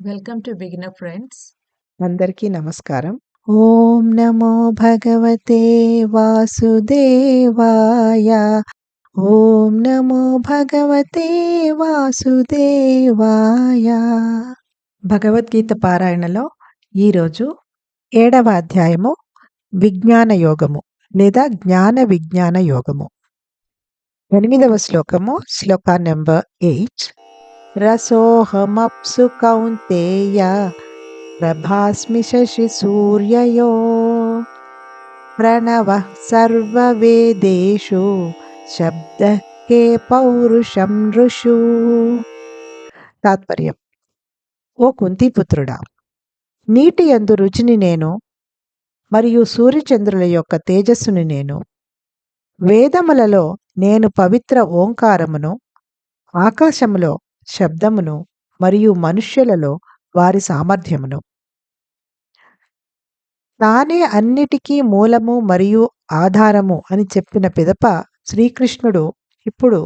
Welcome to beginner friends. అందరికీ నమస్కారం. ఓం నమో భగవతే వాసుదేవాయ. ఓం నమో భగవతే వాసుదేవాయ. భగవద్గీత పారాయణలో ఈరోజు 7వ అధ్యాయము విజ్ఞాన యోగము లేదా జ్ఞాన విజ్ఞాన యోగము. 8వ శ్లోకము శ్లోక నెంబర్ 8. రసోహమప్సు కౌంతేయ ప్రభాస్మి శశి సూర్యయో ప్రణవః సర్వవేదేషు శబ్దః కే పౌరుషం ఋషు. తాత్పర్యం: ఓ కుంతిపుత్రుడా, నీటి యందు రుచిని నేను మరియు సూర్యచంద్రుల యొక్క తేజస్సుని నేను, వేదములలో నేను పవిత్ర ఓంకారమును, ఆకాశములో శబ్దమును మరియు మనుష్యులలో వారి సామర్థ్యమును. తానే అన్నిటికీ మూలము మరియు ఆధారము అని చెప్పిన పిదప శ్రీకృష్ణుడు ఇప్పుడు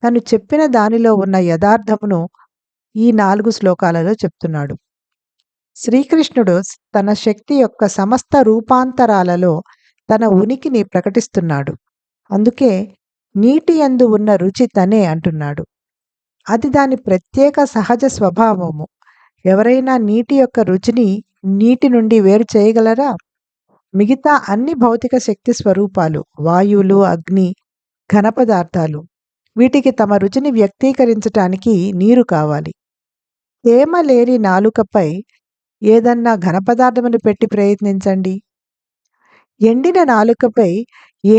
తను చెప్పిన దానిలో ఉన్న యథార్థమును ఈ 4 శ్లోకాలలో చెప్తున్నాడు. శ్రీకృష్ణుడు తన శక్తి యొక్క సమస్త రూపాంతరాలలో తన ఉనికిని ప్రకటిస్తున్నాడు. అందుకే నీటి యందు ఉన్న రుచి తనే అంటున్నాడు. అది దాని ప్రత్యేక సహజ స్వభావము. ఎవరైనా నీటి యొక్క రుచిని నీటి నుండి వేరు చేయగలరా? మిగతా అన్ని భౌతిక శక్తి స్వరూపాలు, వాయువులు, అగ్ని, ఘన పదార్థాలు, వీటికి తమ రుచిని వ్యక్తీకరించటానికి నీరు కావాలి. తేమ లేని నాలుకపై ఏదన్నా ఘన పదార్థమును పెట్టి ప్రయత్నించండి. ఎండిన నాలుకపై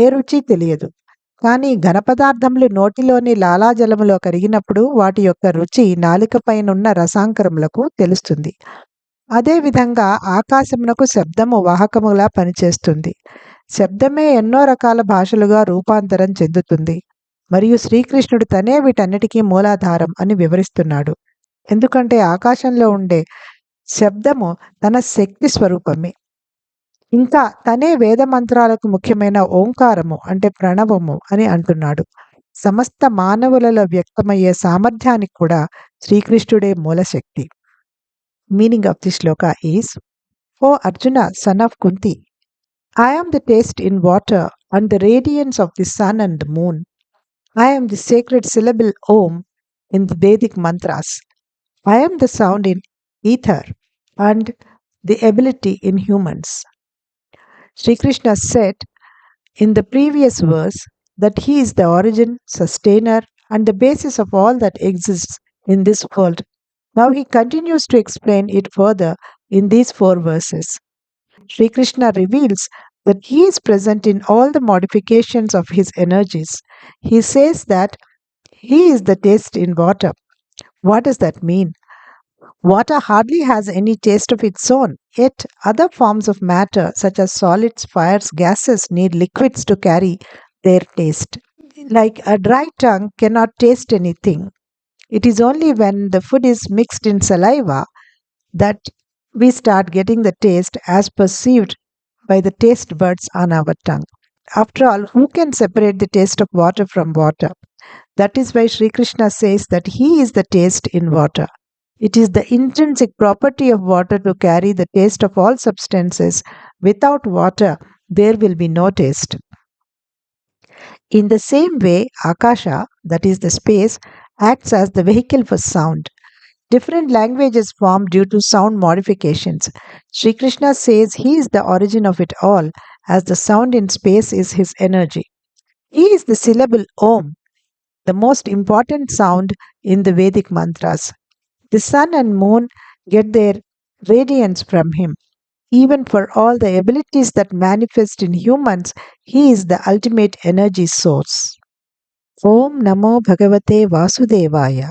ఏ రుచి తెలియదు. కానీ ఘన పదార్థములు నోటిలోని లాలాజలములో కరిగినప్పుడు వాటి యొక్క రుచి నాలుకపైనున్న రసాంకరములకు తెలుస్తుంది. అదేవిధంగా ఆకాశమునకు శబ్దము వాహకములా పనిచేస్తుంది. శబ్దమే ఎన్నో రకాల భాషలుగా రూపాంతరం చెందుతుంది. మరియు శ్రీకృష్ణుడు తనే వీటన్నిటికీ మూలాధారం అని వివరిస్తున్నాడు. ఎందుకంటే ఆకాశంలో ఉండే శబ్దము తన శక్తి స్వరూపమే. ఇంకా తనే వేద మంత్రాలకు ముఖ్యమైన ఓంకారము అంటే ప్రణవము అని అంటున్నాడు. సమస్త మానవులలో వ్యక్తమయ్యే సామర్థ్యానికి కూడా శ్రీకృష్ణుడే మూలశక్తి. Meaning of this shloka is, O Arjuna, son of Kunti, I am the taste in water and the radiance of the sun and the moon. I am the sacred syllable Om in the Vedic mantras. I am the sound in ether and the ability in humans. Sri Krishna said in the previous verse that he is the origin, sustainer, and the basis of all that exists in this world. Now he continues to explain it further in these 4 verses. Sri Krishna reveals that he is present in all the modifications of his energies. He says that he is the taste in water. What does that mean? Water hardly has any taste of its own, yet other forms of matter such as solids, fires, gases need liquids to carry their taste. Like a dry tongue cannot taste anything. It is only when the food is mixed in saliva that we start getting the taste as perceived by the taste buds on our tongue. After all, who can separate the taste of water from water? That is why Sri Krishna says that he is the taste in water. It is the intrinsic property of water to carry the taste of all substances. Without water, there will be no taste. In the same way, Akasha, that is the space, acts as the vehicle for sound. Different languages form due to sound modifications. Sri Krishna says he is the origin of it all, as the sound in space is his energy. He is the syllable Om, the most important sound in the Vedic mantras. The sun and moon get their radiance from him. Even for all the abilities that manifest in humans, he is the ultimate energy source. Om Namo Bhagavate Vasudevaya.